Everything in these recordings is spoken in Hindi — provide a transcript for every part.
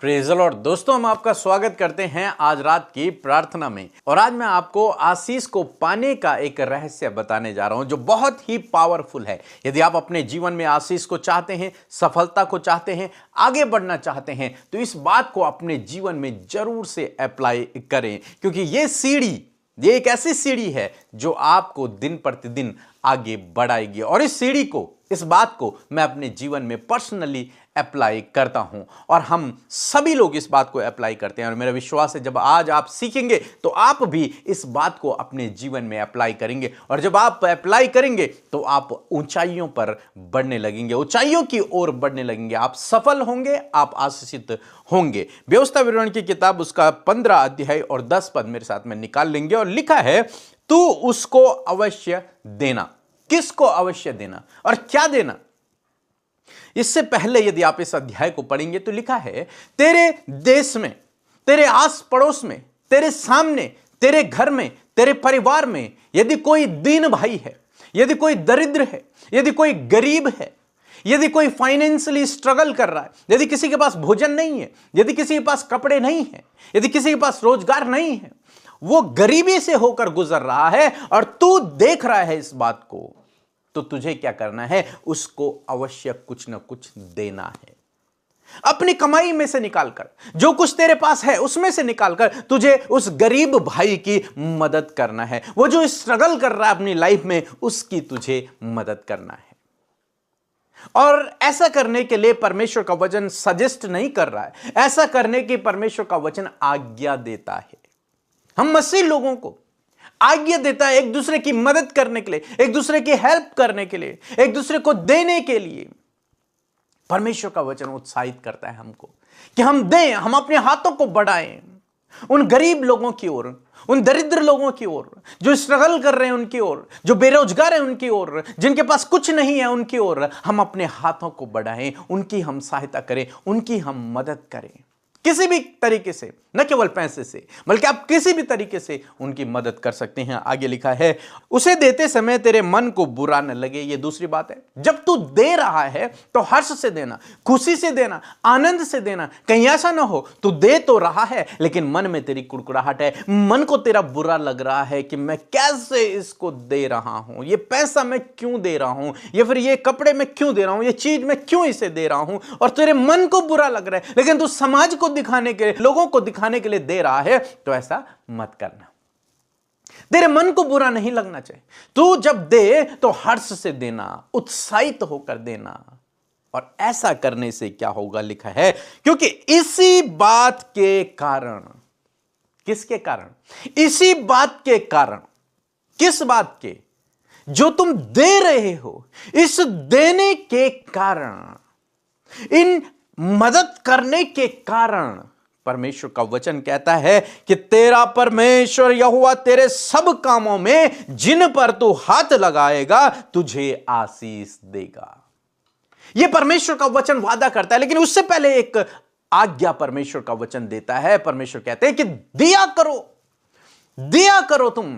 Praise the Lord. दोस्तों, हम आपका स्वागत करते हैं आज रात की प्रार्थना में। और आज मैं आपको आशीष को पाने का एक रहस्य बताने जा रहा हूं जो बहुत ही पावरफुल है। यदि आप अपने जीवन में आशीष को चाहते हैं, सफलता को चाहते हैं, आगे बढ़ना चाहते हैं, तो इस बात को अपने जीवन में जरूर से अप्लाई करें, क्योंकि ये एक ऐसी सीढ़ी है जो आपको दिन प्रतिदिन आगे बढ़ाएगी। और इस बात को मैं अपने जीवन में पर्सनली अप्लाई करता हूं और हम सभी लोग इस बात को अप्लाई करते हैं। और मेरा विश्वास है जब आज आप सीखेंगे तो आप भी इस बात को अपने जीवन में अप्लाई करेंगे। और जब आप अप्लाई करेंगे तो आप ऊंचाइयों पर बढ़ने लगेंगे, ऊंचाइयों की ओर बढ़ने लगेंगे। आप सफल होंगे, आप आशीषित होंगे। व्यवस्था विवरण की किताब उसका 15 अध्याय और 10 पद मेरे साथ में निकाल लेंगे। और लिखा है, तू उसको अवश्य देना। किसको अवश्य देना और क्या देना? इससे पहले यदि आप इस अध्याय को पढ़ेंगे तो लिखा है, तेरे देश में, तेरे आस पड़ोस में, तेरे सामने, तेरे घर में, तेरे परिवार में यदि कोई दीन भाई है, यदि कोई दरिद्र है, यदि कोई गरीब है, यदि कोई फाइनेंशियली स्ट्रगल कर रहा है, यदि किसी के पास भोजन नहीं है, यदि किसी के पास कपड़े नहीं है, यदि किसी के पास रोजगार नहीं है, वो गरीबी से होकर गुजर रहा है और तू देख रहा है इस बात को, तो तुझे क्या करना है? उसको अवश्य कुछ ना कुछ देना है। अपनी कमाई में से निकालकर, जो कुछ तेरे पास है उसमें से निकालकर तुझे उस गरीब भाई की मदद करना है। वो जो स्ट्रगल कर रहा है अपनी लाइफ में, उसकी तुझे मदद करना है। और ऐसा करने के लिए परमेश्वर का वचन सजेस्ट नहीं कर रहा है, ऐसा करने की परमेश्वर का वचन आज्ञा देता है। हम मसीह लोगों को आज्ञा देता है एक दूसरे की मदद करने के लिए, एक दूसरे की हेल्प करने के लिए, एक दूसरे को देने के लिए। परमेश्वर का वचन उत्साहित करता है हमको कि हम दें, हम अपने हाथों को बढ़ाएं उन गरीब लोगों की ओर, उन दरिद्र लोगों की ओर, जो स्ट्रगल कर रहे हैं उनकी ओर, जो बेरोजगार है उनकी ओर, जिनके पास कुछ नहीं है उनकी ओर हम अपने हाथों को बढ़ाएं, उनकी हम सहायता करें, उनकी हम मदद करें। किसी भी तरीके से, न केवल पैसे से, बल्कि आप किसी भी तरीके से उनकी मदद कर सकते हैं। आगे लिखा है, उसे देते समय तेरे मन को बुरा न लगे। ये दूसरी बात है। जब तू दे रहा है तो हर्ष से देना, खुशी से देना, आनंद से देना। कहीं ऐसा ना हो तू दे तो रहा है लेकिन मन में तेरी कुड़कुड़ाहट है, मन को तेरा बुरा लग रहा है कि मैं कैसे इसको दे रहा हूं, ये पैसा मैं क्यों दे रहा हूं, या फिर ये कपड़े मैं क्यों दे रहा हूं, ये चीज मैं क्यों इसे दे रहा हूं, और तेरे मन को बुरा लग रहा है लेकिन तू समाज को दिखाने के लिए, लोगों को दिखाने के लिए दे रहा है, तो ऐसा मत करना। तेरे मन को बुरा नहीं लगना चाहिए। तू जब दे तो हर्ष से देना, उत्साहित होकर देना। और ऐसा करने से क्या होगा? लिखा है, क्योंकि इसी बात के कारण, किसके कारण? इसी बात के कारण। किस बात के? जो तुम दे रहे हो, इस देने के कारण, इन मदद करने के कारण परमेश्वर का वचन कहता है कि तेरा परमेश्वर यहोवा तेरे सब कामों में जिन पर तू हाथ लगाएगा तुझे आशीष देगा। यह परमेश्वर का वचन वादा करता है, लेकिन उससे पहले एक आज्ञा परमेश्वर का वचन देता है। परमेश्वर कहते हैं कि दिया करो, तुम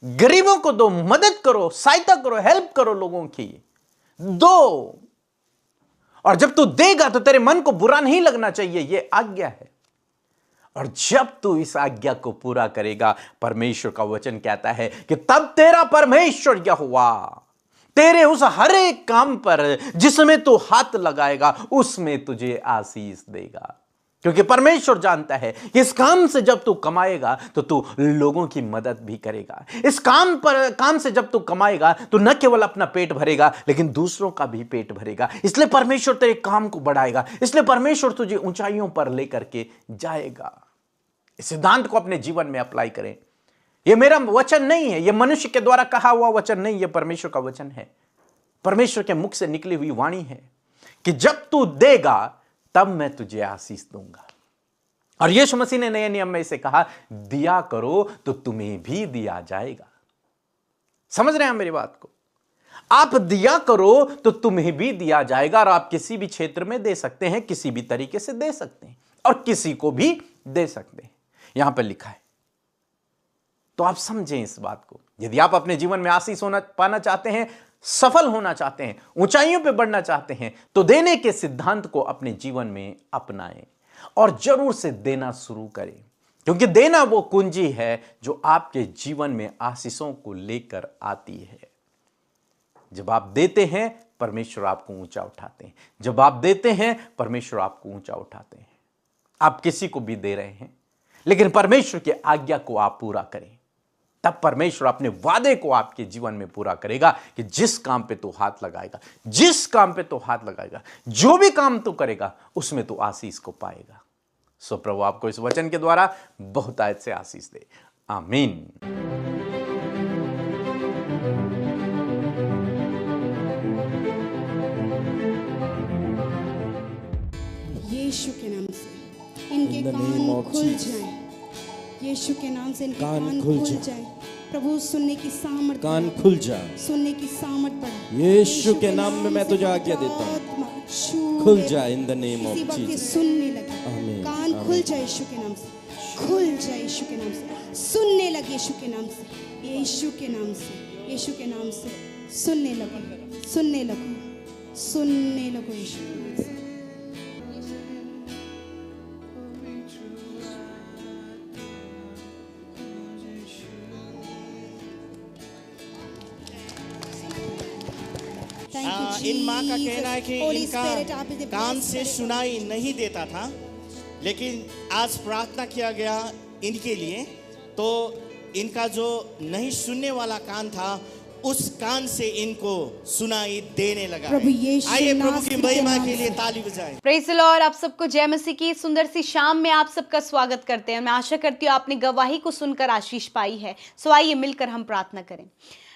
गरीबों को दो, मदद करो, सहायता करो, हेल्प करो लोगों की, दो। और जब तू देगा तो तेरे मन को बुरा नहीं लगना चाहिए, यह आज्ञा है। और जब तू इस आज्ञा को पूरा करेगा, परमेश्वर का वचन कहता है कि तब तेरा परमेश्वर यहोवा तेरे उस हर एक काम पर जिसमें तू हाथ लगाएगा उसमें तुझे आशीष देगा। क्योंकि परमेश्वर जानता है कि इस काम से जब तू कमाएगा तो तू लोगों की मदद भी करेगा। इस काम से जब तू कमाएगा तो न केवल अपना पेट भरेगा लेकिन दूसरों का भी पेट भरेगा। इसलिए परमेश्वर तेरे काम को बढ़ाएगा, इसलिए परमेश्वर तुझे ऊंचाइयों पर लेकर के जाएगा। इस सिद्धांत को अपने जीवन में अप्लाई करें। यह मेरा वचन नहीं है, यह मनुष्य के द्वारा कहा हुआ वचन नहीं, यह परमेश्वर का वचन है। परमेश्वर के मुख से निकली हुई वाणी है कि जब तू देगा तब मैं तुझे आशीष दूंगा। और यीशु मसीह ने नए नियम में इसे कहा, दिया करो तो तुम्हें भी दिया जाएगा। समझ रहे हैं मेरी बात को? आप दिया करो तो तुम्हें भी दिया जाएगा। और आप किसी भी क्षेत्र में दे सकते हैं, किसी भी तरीके से दे सकते हैं और किसी को भी दे सकते हैं। यहां पर लिखा है, तो आप समझें इस बात को। यदि आप अपने जीवन में आशीष पाना चाहते हैं, सफल होना चाहते हैं, ऊंचाइयों पे बढ़ना चाहते हैं, तो देने के सिद्धांत को अपने जीवन में अपनाएं। और जरूर से देना शुरू करें, क्योंकि देना वो कुंजी है जो आपके जीवन में आशीषों को लेकर आती है। जब आप देते हैं परमेश्वर आपको ऊंचा उठाते हैं। जब आप देते हैं परमेश्वर आपको ऊंचा उठाते हैं। आप किसी को भी दे रहे हैं, लेकिन परमेश्वर की आज्ञा को आप पूरा करें, तब परमेश्वर अपने वादे को आपके जीवन में पूरा करेगा कि जिस काम पे तो हाथ लगाएगा, जिस काम पे तो हाथ लगाएगा, जो भी काम तो करेगा उसमें तो आशीष को पाएगा। सो प्रभु आपको इस वचन के द्वारा बहुतायत से आशीष दे। आमीन। यीशु के नाम से इनके कान खुल जाएं। यीशु के नाम से इनके कान खुल जाएं। प्रभु सुनने की सामर्थ, कान खुल जाए, सुनने की सामर्थ बढ़ा। यीशु के नाम में मैं तुझे आज्ञा देता हूँ, खुल जाए in the name of Jesus. सुनने लगे, आमीन। कान खुल जाए यीशु के नाम से, खुल जाए यीशु के नाम से, सुनने लगे यीशु के नाम से, यीशु के नाम से, यीशु के नाम से सुनने लगो, सुनने लगो, सुनने लगो यीशु के नाम से। इन माँ का कहना है कि इनका कान से सुनाई नहीं देता था, लेकिन आज प्रार्थना किया गया इनके लिए, तो इनका जो नहीं सुनने वाला कान था उस कान से इनको सुनाई देने लगा। आइए प्रभु की महिमा के लिए ताली बजाएं। Praise the Lord. आप सबको जय मसीह की सुंदर सी शाम में आप सबका स्वागत करते हैं। मैं आशा करती हूँ आपने गवाही को सुनकर आशीष पाई है। सो आइए मिलकर हम प्रार्थना करें।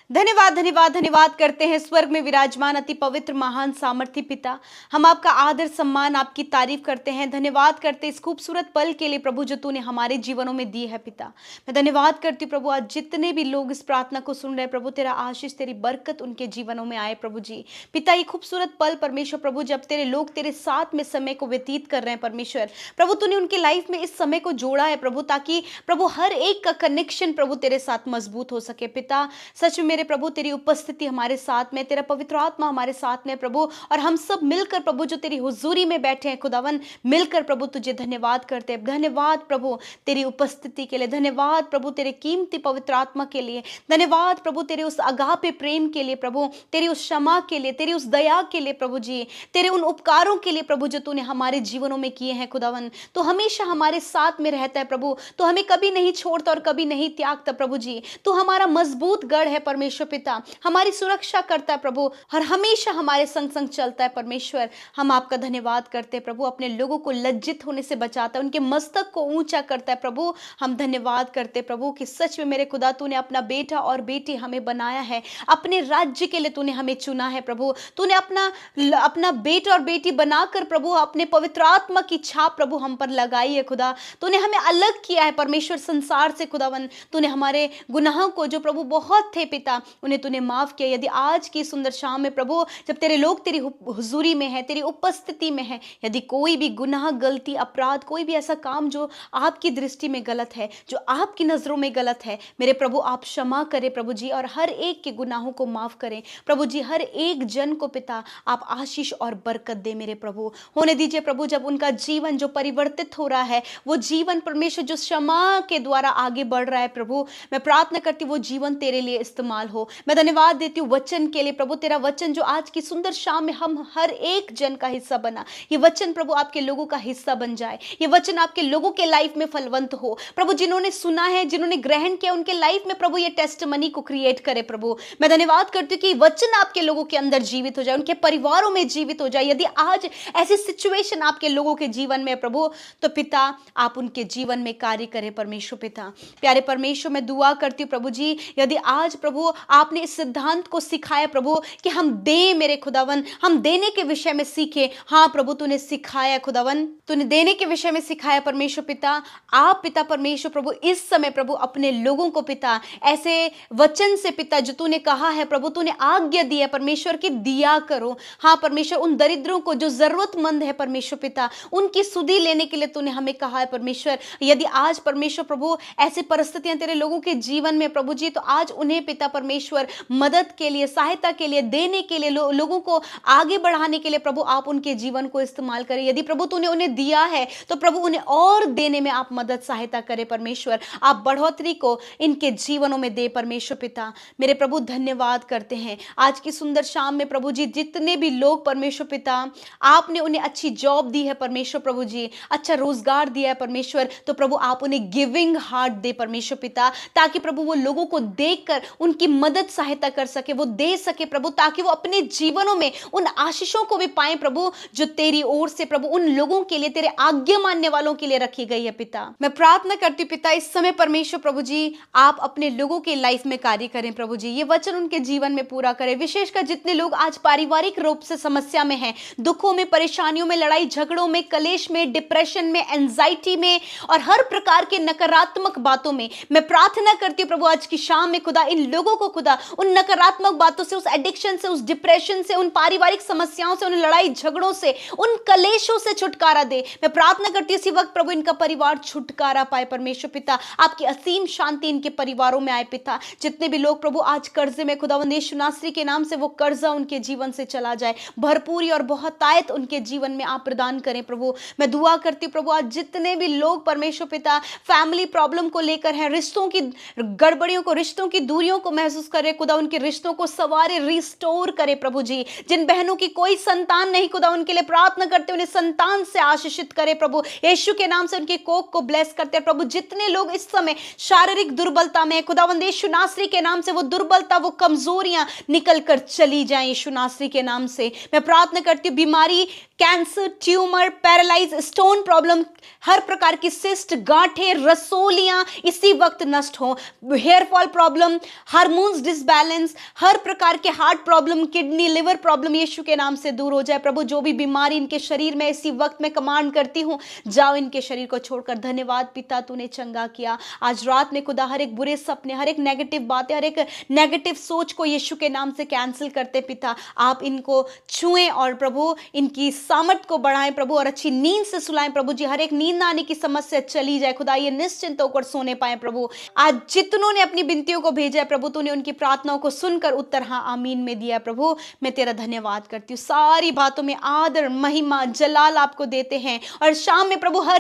धन्यवाद धन्यवाद धन्यवाद करते हैं स्वर्ग में विराजमान अति पवित्र महान सामर्थी पिता। हम आपका आदर सम्मान आपकी तारीफ करते हैं। धन्यवाद करते इस खूबसूरत पल के लिए प्रभु जो तूने हमारे जीवनों में दी है पिता। मैं धन्यवाद करती हूँ प्रभु, आज जितने भी लोग इस प्रार्थना को सुन रहे हैं प्रभु, तेरा आशीष तेरी बरकत उनके जीवनों में आए प्रभु जी। पिता ये खूबसूरत पल परमेश्वर प्रभु जब तेरे लोग तेरे साथ में समय को व्यतीत कर रहे हैं परमेश्वर प्रभु, तूने उनकी लाइफ में इस समय को जोड़ा है प्रभु, ताकि प्रभु हर एक का कनेक्शन प्रभु तेरे साथ मजबूत हो सके पिता। सच में मेरे प्रभु तेरी उपस्थिति हमारे साथ में, तेरा पवित्र आत्मा हमारे साथ में प्रभु, और हम सब मिलकर प्रभु जो तेरी हुजूरी में बैठे हैं खुदावन, मिलकर प्रभु तुझे धन्यवाद करते हैं। धन्यवाद प्रभु तेरी उपस्थिति के लिए, धन्यवाद प्रभु तेरे कीमती पवित्र आत्मा के लिए, धन्यवाद प्रभु तेरे उस अगापे प्रेम के लिए प्रभु, तेरी उस क्षमा के लिए, तेरी उस दया के लिए प्रभु जी, तेरे उन उपकारों के लिए प्रभु जो तूने हमारे जीवनों में किए हैं खुदावन। तो हमेशा हमारे साथ में रहता है प्रभु, तो हमें कभी नहीं छोड़ता और कभी नहीं त्यागता प्रभु जी। तो हमारा मजबूत गढ़ है परमेश्वर पिता, हमारी सुरक्षा करता है प्रभु, और हमेशा हमारे संग संग चलता है परमेश्वर। हम आपका धन्यवाद करते हैं प्रभु, अपने लोगों को लज्जित होने से बचाता है, उनके मस्तक को ऊंचा करता है प्रभु। हम धन्यवाद करते हैं प्रभु कि सच में मेरे खुदा तूने अपना बेटा और बेटी हमें बनाया है, अपने राज्य के लिए तूने हमें चुना है प्रभु। तूने अपना बेटा और बेटी बनाकर प्रभु अपने पवित्र आत्मा की छाप प्रभु हम पर लगाई है खुदा। तूने हमें अलग किया है परमेश्वर संसार से खुदावन। तूने हमारे गुनाहों को जो प्रभु बहुत थे पिता उन्हें तूने माफ किया। यदि आज की सुंदर शाम में प्रभु जब तेरे लोग तेरी हुजूरी में है, तेरी उपस्थिति में है, यदि कोई भी गुनाह गलती अपराध कोई भी ऐसा काम जो आपकी दृष्टि में गलत है, जो आपकी नजरों में गलत है, मेरे प्रभु आप क्षमा करें प्रभु जी, और हर एक के गुनाहों को माफ करें प्रभु जी। हर एक जन को पिता आप आशीष और बरकत दे मेरे प्रभु। होने दीजिए प्रभु जब उनका जीवन जो परिवर्तित हो रहा है, वो जीवन परमेश्वर जो क्षमा के द्वारा आगे बढ़ रहा है प्रभु, मैं प्रार्थना करती हूँ वो जीवन तेरे लिए इस्तेमाल हो। मैं धन्यवाद देती हूँ वचन के लिए प्रभु, तेरा वचन जो आज की सुंदर शाम में हम हर एक जन का हिस्सा बना, ये वचन प्रभु आपके लोगों का हिस्सा बन जाए, ये वचन आपके लोगों के लाइफ में फलवंत हो प्रभु। जिन्होंने सुना है, जिन्होंने ग्रहण किया, उनके लाइफ में प्रभु ये टेस्टमनी को क्रिएट करे प्रभु। मैं धन्यवाद करती हूँ कि वचन आपके लोगों के अंदर जीवित हो जाए, उनके परिवारों में जीवित हो जाए। यदि आज ऐसी सिचुएशन आपके लोगों के जीवन में प्रभु, तो पिता आप उनके जीवन में कार्य करें परमेश्वर पिता। प्यारे परमेश्वर मैं दुआ करती हूँ प्रभु जी, यदि आज प्रभु आपने इस सिद्धांत को सिखाया प्रभु कि हम दे मेरे खुदावन, हम देने के विषय में सीखे। हाँ प्रभु तूने सिखाया खुदावन, तूने देने के विषय में सिखाया परमेश्वर पिता। आप पिता परमेश्वर प्रभु इस समय प्रभु अपने लोगों को पिता ऐसे वचन से पिता जो तूने कहा है प्रभु, तूने आज्ञा दी है परमेश्वर की दिया करो। हाँ परमेश्वर उन दरिद्रों को जो जरूरतमंद है परमेश्वर पिता, उनकी सुधि लेने के लिए तूने हमें कहा है परमेश्वर। यदि आज परमेश्वर प्रभु ऐसी परिस्थितियां तेरे लोगों के जीवन में प्रभु जी, तो आज उन्हें पिता परमेश्वर मदद के लिए, सहायता के लिए, देने के लिए, लोगों को आगे बढ़ाने के लिए प्रभु आप उनके जीवन को इस्तेमाल करें। यदि प्रभु तूने उन्हें दिया है तो प्रभु उन्हें और देने में आप मदद सहायता करें परमेश्वर। आप बढ़ोतरी को इनके जीवनों में दे परमेश्वर पिता। मेरे प्रभु धन्यवाद करते हैं आज की सुंदर शाम में प्रभु जी, जितने भी लोग परमेश्वर पिता आपने उन्हें अच्छी जॉब दी है परमेश्वर प्रभु जी, अच्छा रोजगार दिया है परमेश्वर, तो प्रभु आप उन्हें गिविंग हार्ट दे परमेश्वर पिता, ताकि प्रभु वो लोगों को देखकर उनकी मदद सहायता कर सके, वो दे सके प्रभु, ताकि वो अपने जीवनों में उन आशीषों को भी पाएं प्रभु जो तेरी ओर से प्रभु उन लोगों के लिए, तेरे आज्ञा मानने वालों के लिए रखी गई है पिता। मैं प्रार्थना करती हूं पिता इस समय परमेश्वर प्रभु जी आप अपने लोगों के लाइफ में कार्य करें प्रभु जी, ये वचन उनके जीवन में पूरा करें। विशेषकर जितने लोग आज पारिवारिक रूप से समस्या में हैं, दुखों में, परेशानियों में, लड़ाई झगड़ों में, कलेश में, डिप्रेशन में, एंजाइटी में और हर प्रकार के नकारात्मक बातों में, मैं प्रार्थना करती हूं प्रभु आज की शाम में खुदा इन लोगों को खुदा उन नकारात्मक बातों से, उस एडिक्शन से, उस डिप्रेशन से, उन पारिवारिक समस्याओं से, उन लड़ाई झगड़ों से, उन कलेशों से छुटकारा दे। मैं प्रार्थना करती हूं इसी वक्त प्रभु इनका परिवार छुटकारा पाए परमेश्वर पिता, आपकी असीम शांति इनके परिवारों में आए पिता। जितने भी लोग प्रभु आज कर्जे में खुदावंद यीशु नासरी के नाम से वो कर्जा उनके जीवन से चला जाए, भरपूरी और बहुतायत उनके जीवन में आप प्रदान करें प्रभु। मैं दुआ करती हूं प्रभु आज जितने भी लोग परमेश्वर पिता फैमिली प्रॉब्लम को लेकर हैं, रिश्तों की गड़बड़ियों को, रिश्तों की दूरियों को महसूस करे खुदा, उनके रिश्तों को सवारे, रिस्टोर करे प्रभु जी। जिन बहनों की कोई संतान नहीं खुदा उनके लिए प्रार्थना करते उन्हें संतान से आशीषित करे प्रभु, यीशु के नाम से उनके कोख को ब्लेस करते प्रभु। जितने लोग इस समय शारीरिक दुर्बलता में खुदावंद यीशु नासरी के नाम से वो दुर्बलता, वो कमजोरियां निकल कर चली जाएं यीशु नासरी के नाम से। मैं प्रार्थना करती हूँ बीमारी, cancer, tumour, paralyse, stone problem, हर प्रकार की सिस्ट, गांठें, रसोलियां इसी वक्त नष्ट हो। Hair fall problem, hormones disbalance, हर प्रकार के heart problem, kidney, liver problem यीशु के नाम से दूर हो जाए प्रभु। जो भी बीमारी इनके शरीर में इसी वक्त में कमांड करती हूँ, जाओ इनके शरीर को छोड़कर। धन्यवाद पिता तूने चंगा किया। आज रात में खुदा हर एक बुरे सपने, हर एक नेगेटिव बातें, हर एक नेगेटिव सोच को यीशु के नाम से कैंसिल करते पिता। आप इनको छुएं और प्रभु इनकी सामर्थ को बढ़ाएं प्रभु और अच्छी नींद से सुलाएं प्रभु जी। हर एक नींद आने की समस्या चली जाए खुदा, ये निश्चिंत होकर सोने पाए प्रभु। आज जितनों ने अपनी विनतियों को भेजा है प्रभु, तूने उनकी प्रार्थनाओं को सुनकर उत्तर हाँ आमीन में दिया प्रभु। मैं तेरा धन्यवाद करती हूँ। सारी बातों में आदर, महिमा, जलाल आपको देते हैं और शाम में प्रभु हर